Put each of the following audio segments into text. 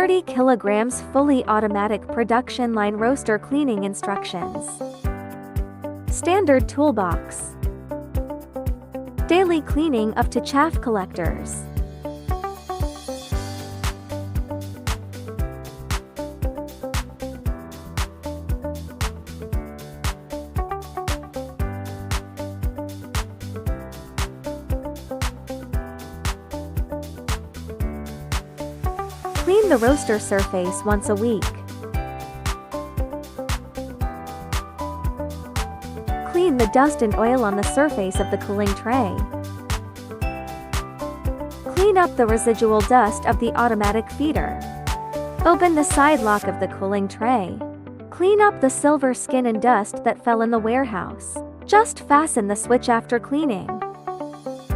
30 kilograms fully automatic production line roaster cleaning instructions. Standard toolbox. Daily cleaning up to chaff collectors. Clean the roaster surface once a week. Clean the dust and oil on the surface of the cooling tray. Clean up the residual dust of the automatic feeder. Open the side lock of the cooling tray. Clean up the silver skin and dust that fell in the warehouse. Just fasten the switch after cleaning.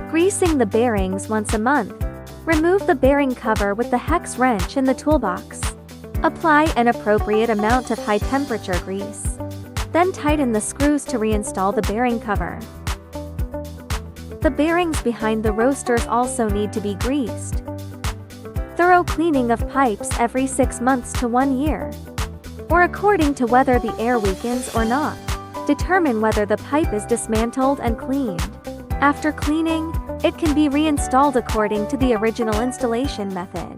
Greasing the bearings once a month. Remove the bearing cover with the hex wrench in the toolbox. Apply an appropriate amount of high-temperature grease. Then tighten the screws to reinstall the bearing cover. The bearings behind the roasters also need to be greased. Thorough cleaning of pipes every 6 months to 1 year. Or according to whether the air weakens or not. Determine whether the pipe is dismantled and cleaned. After cleaning, it can be reinstalled according to the original installation method.